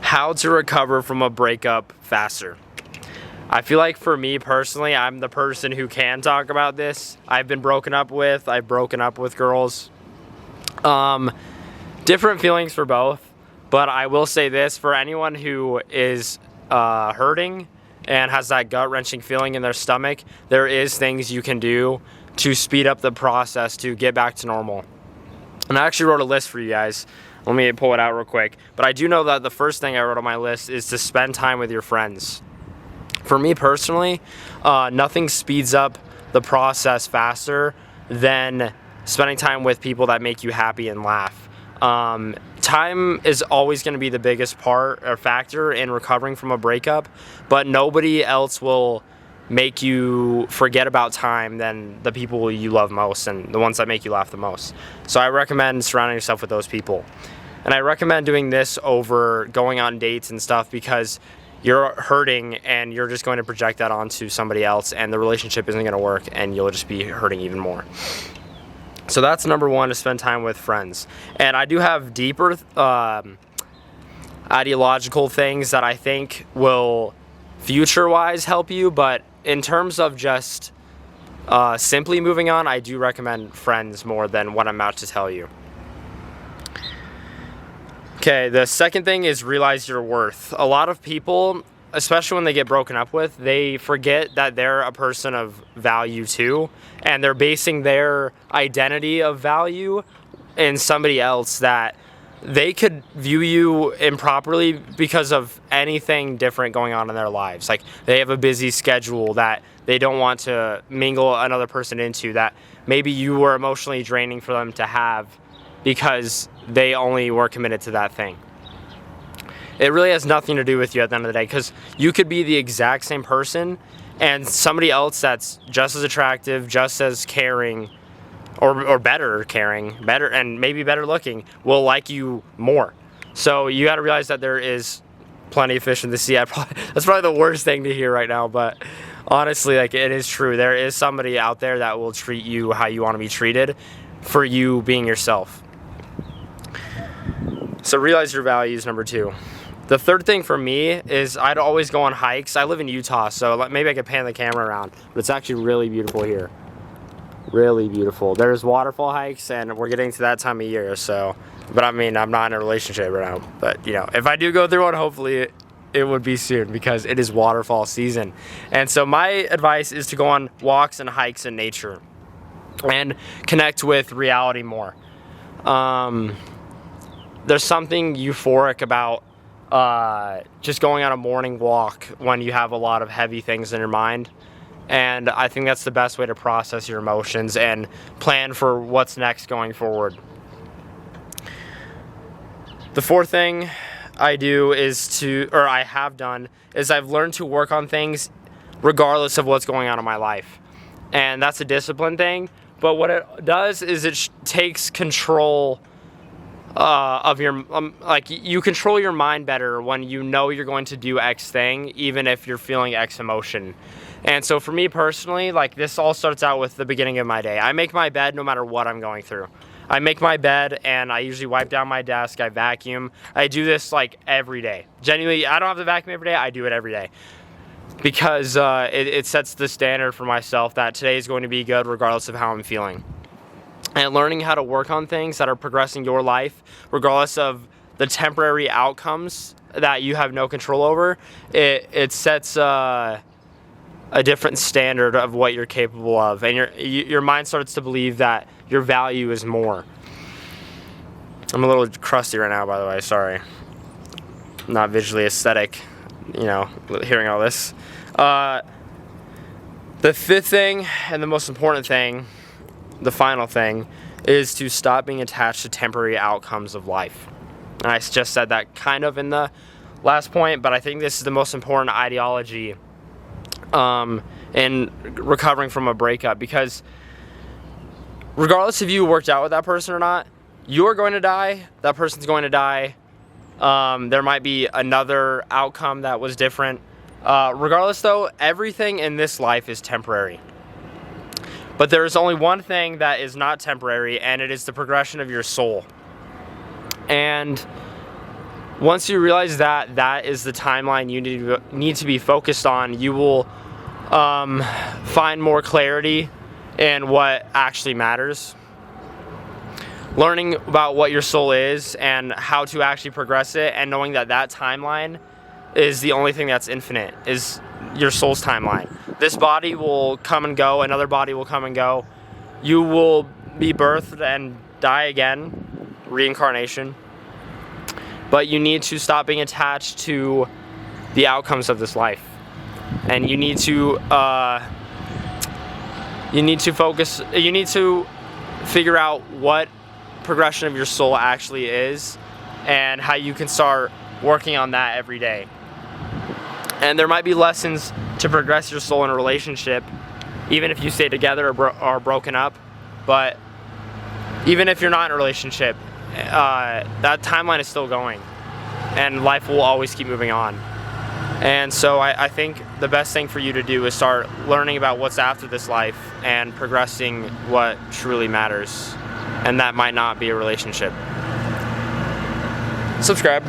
How to recover from a breakup faster. I feel like for me personally, I'm the person who can talk about this. I've broken up with girls. Different feelings for both, but I will say this, for anyone who is hurting and has that gut-wrenching feeling in their stomach, there is things you can do to speed up the process to get back to normal. And I actually wrote a list for you guys. Let me pull it out real quick. But I do know that the first thing I wrote on my list is to spend time with your friends. For me personally, nothing speeds up the process faster than spending time with people that make you happy and laugh. Time is always going to be the biggest part or factor in recovering from a breakup, but nobody else will make you forget about time than the people you love most and the ones that make you laugh the most. So I recommend surrounding yourself with those people. And I recommend doing this over going on dates and stuff, because you're hurting and you're just going to project that onto somebody else, and the relationship isn't going to work and you'll just be hurting even more. So that's number one, to spend time with friends. And I do have deeper ideological things that I think will future-wise help you, but in terms of just simply moving on, I do recommend friends more than what I'm about to tell you. Okay, the second thing is realize your worth. A lot of people, especially when they get broken up with, they forget that they're a person of value too, and they're basing their identity of value in somebody else, that they could view you improperly because of anything different going on in their lives. Like, they have a busy schedule that they don't want to mingle another person into, that maybe you were emotionally draining for them to have because they only were committed to that thing. It really has nothing to do with you at the end of the day, because you could be the exact same person and somebody else that's just as attractive, just as caring, or better caring, better, and maybe better looking, will like you more. So you got to realize that there is plenty of fish in the sea. That's probably the worst thing to hear right now, but honestly, like, it is true. There is somebody out there that will treat you how you want to be treated for you being yourself. So realize your values, number two. The third thing for me is I'd always go on hikes. I live in Utah, so maybe I could pan the camera around, but it's actually really beautiful here. Really beautiful. There's waterfall hikes, and we're getting to that time of year, so, but I mean, I'm not in a relationship right now, but you know, if I do go through one, hopefully it would be soon, because it is waterfall season. And so my advice is to go on walks and hikes in nature and connect with reality more. There's something euphoric about just going on a morning walk when you have a lot of heavy things in your mind. And I think that's the best way to process your emotions and plan for what's next going forward. The fourth thing I do I have done, is I've learned to work on things regardless of what's going on in my life. And that's a discipline thing. But what it does is it takes control of your, you control your mind better when you know you're going to do X thing, even if you're feeling X emotion. And so for me personally, like, this all starts out with the beginning of my day. I make my bed no matter what I'm going through. I make my bed, and I usually wipe down my desk, I vacuum. I do this like every day. Genuinely, I don't have to vacuum every day, I do it every day. Because it sets the standard for myself that today is going to be good regardless of how I'm feeling. And learning how to work on things that are progressing your life, regardless of the temporary outcomes that you have no control over, it sets a different standard of what you're capable of, and your mind starts to believe that your value is more. I'm a little crusty right now, by the way, sorry. Not visually aesthetic, you know, hearing all this. The fifth thing, and the most important thing, the final thing, is to stop being attached to temporary outcomes of life. And I just said that kind of in the last point, but I think this is the most important ideology in recovering from a breakup, because regardless if you worked out with that person or not, you're going to die, that person's going to die. There might be another outcome that was different. Regardless though, everything in this life is temporary. But there is only one thing that is not temporary, and it is the progression of your soul. And once you realize that that is the timeline you need to be focused on, you will find more clarity in what actually matters. Learning about what your soul is and how to actually progress it, and knowing that that timeline is the only thing that's infinite, is your soul's timeline. This body will come and go, another body will come and go. You will be birthed and die again, reincarnation. But you need to stop being attached to the outcomes of this life. And you need to focus, you need to figure out what progression of your soul actually is and how you can start working on that every day. And there might be lessons to progress your soul in a relationship, even if you stay together or are broken up. But even if you're not in a relationship, that timeline is still going, and life will always keep moving on. And so I think the best thing for you to do is start learning about what's after this life and progressing what truly matters. And that might not be a relationship. Subscribe.